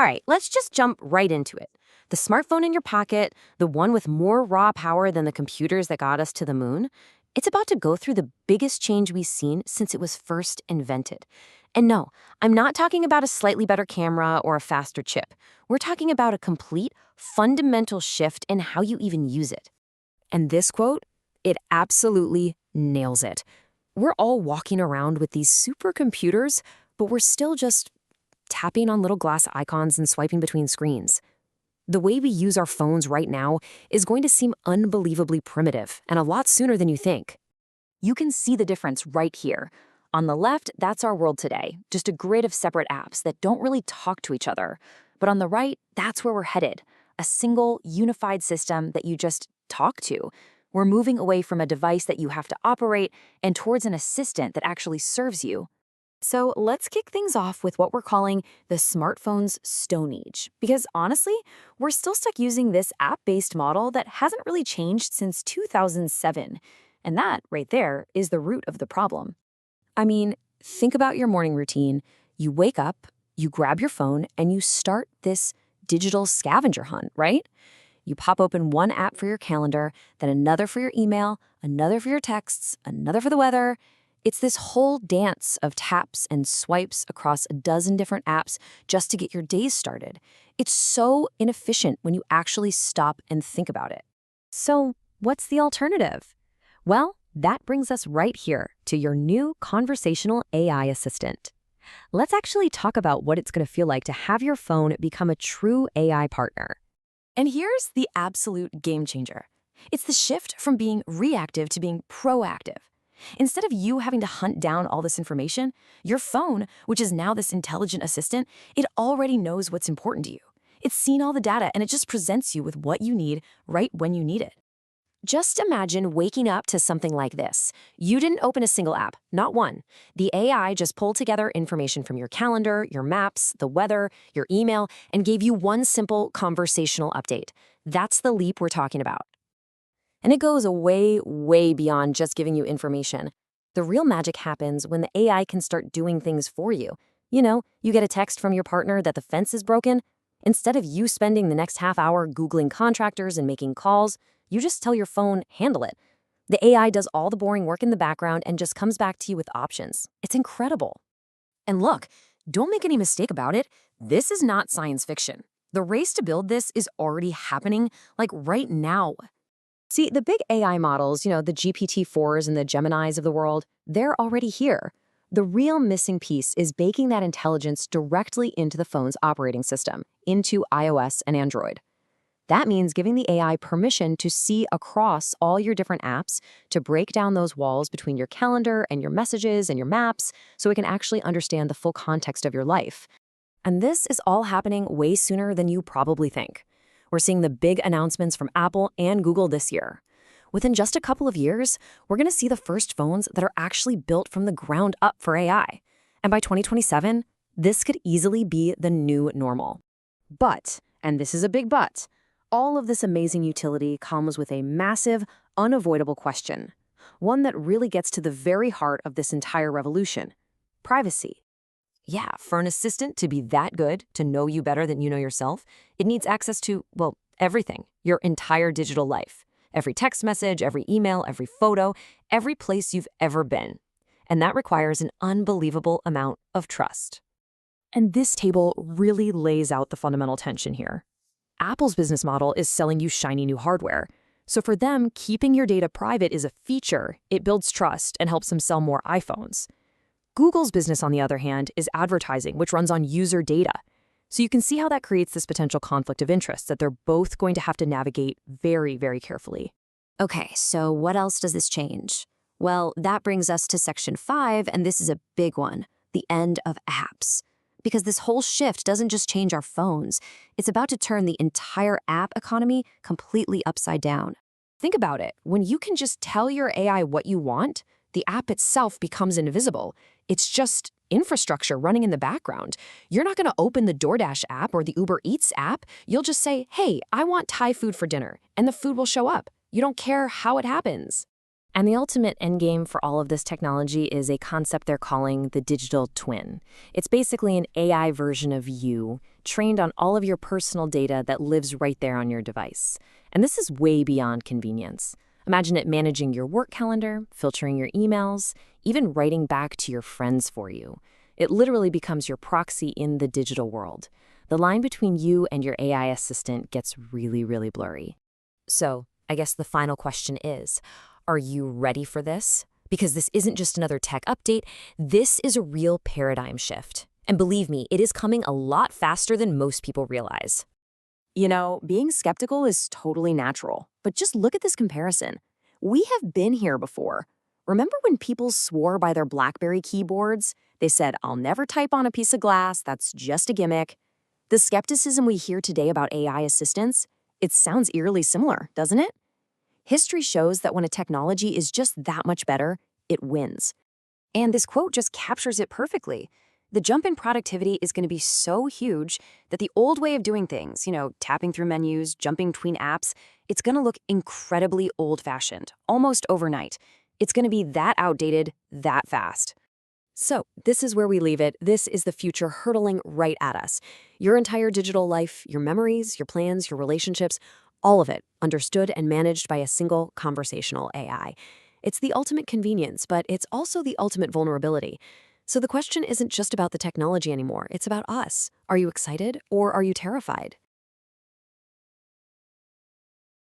All right, let's just jump right into it. The smartphone in your pocket, the one with more raw power than the computers that got us to the moon, it's about to go through the biggest change we've seen since it was first invented. And no, I'm not talking about a slightly better camera or a faster chip. We're talking about a complete, fundamental shift in how you even use it. And this quote, it absolutely nails it. We're all walking around with these supercomputers, but we're still just tapping on little glass icons and swiping between screens. The way we use our phones right now is going to seem unbelievably primitive and a lot sooner than you think. You can see the difference right here. On the left, that's our world today, just a grid of separate apps that don't really talk to each other. But on the right, that's where we're headed, a single, unified system that you just talk to. We're moving away from a device that you have to operate and towards an assistant that actually serves you. So let's kick things off with what we're calling the smartphone's Stone Age. Because honestly, we're still stuck using this app-based model that hasn't really changed since 2007. And that, right there, is the root of the problem. I mean, think about your morning routine. You wake up, you grab your phone, and you start this digital scavenger hunt, right? You pop open one app for your calendar, then another for your email, another for your texts, another for the weather. It's this whole dance of taps and swipes across a dozen different apps just to get your days started. It's so inefficient when you actually stop and think about it. So, what's the alternative? Well, that brings us right here to your new conversational AI assistant. Let's actually talk about what it's going to feel like to have your phone become a true AI partner. And here's the absolute game changer. It's the shift from being reactive to being proactive. Instead of you having to hunt down all this information, your phone, which is now this intelligent assistant, it already knows what's important to you. It's seen all the data and it just presents you with what you need right when you need it. Just imagine waking up to something like this. You didn't open a single app, not one. The AI just pulled together information from your calendar, your maps, the weather, your email, and gave you one simple conversational update. That's the leap we're talking about. And it goes way, way beyond just giving you information. The real magic happens when the AI can start doing things for you. You know, you get a text from your partner that the fence is broken. Instead of you spending the next half hour Googling contractors and making calls, you just tell your phone, handle it. The AI does all the boring work in the background and just comes back to you with options. It's incredible. And look, don't make any mistake about it. This is not science fiction. The race to build this is already happening, like right now. See, the big AI models, the GPT-4s and the Geminis of the world, they're already here. The real missing piece is baking that intelligence directly into the phone's operating system, into iOS and Android. That means giving the AI permission to see across all your different apps, to break down those walls between your calendar and your messages and your maps so it can actually understand the full context of your life. And this is all happening way sooner than you probably think. We're seeing the big announcements from Apple and Google this year. Within just a couple of years, we're going to see the first phones that are actually built from the ground up for AI. And by 2027, this could easily be the new normal. But, and this is a big but, all of this amazing utility comes with a massive, unavoidable question. One that really gets to the very heart of this entire revolution: privacy. Yeah, for an assistant to be that good, to know you better than you know yourself, it needs access to, well, everything, your entire digital life. Every text message, every email, every photo, every place you've ever been. And that requires an unbelievable amount of trust. And this table really lays out the fundamental tension here. Apple's business model is selling you shiny new hardware. So for them, keeping your data private is a feature. It builds trust and helps them sell more iPhones. Google's business, on the other hand, is advertising, which runs on user data. So you can see how that creates this potential conflict of interest that they're both going to have to navigate very, very carefully. Okay, so what else does this change? Well, that brings us to Section 5, and this is a big one: the end of apps. Because this whole shift doesn't just change our phones, it's about to turn the entire app economy completely upside down. Think about it. When you can just tell your AI what you want, the app itself becomes invisible. It's just infrastructure running in the background. You're not going to open the DoorDash app or the Uber Eats app. You'll just say, hey, I want Thai food for dinner, and the food will show up. You don't care how it happens. And the ultimate endgame for all of this technology is a concept they're calling the digital twin. It's basically an AI version of you, trained on all of your personal data that lives right there on your device. And this is way beyond convenience. Imagine it managing your work calendar, filtering your emails, even writing back to your friends for you. It literally becomes your proxy in the digital world. The line between you and your AI assistant gets really, really blurry. So, I guess the final question is, are you ready for this? Because this isn't just another tech update, this is a real paradigm shift. And believe me, it is coming a lot faster than most people realize. You know, being skeptical is totally natural, but just look at this comparison. We have been here before. Remember when people swore by their BlackBerry keyboards? They said, I'll never type on a piece of glass, that's just a gimmick. The skepticism we hear today about AI assistants, it sounds eerily similar, doesn't it? History shows that when a technology is just that much better, it wins. And this quote just captures it perfectly. The jump in productivity is going to be so huge that the old way of doing things, tapping through menus, jumping between apps, it's going to look incredibly old-fashioned, almost overnight. It's going to be that outdated, that fast. So, this is where we leave it. This is the future hurtling right at us. Your entire digital life, your memories, your plans, your relationships, all of it understood and managed by a single conversational AI. It's the ultimate convenience, but it's also the ultimate vulnerability. So the question isn't just about the technology anymore, it's about us. Are you excited or are you terrified?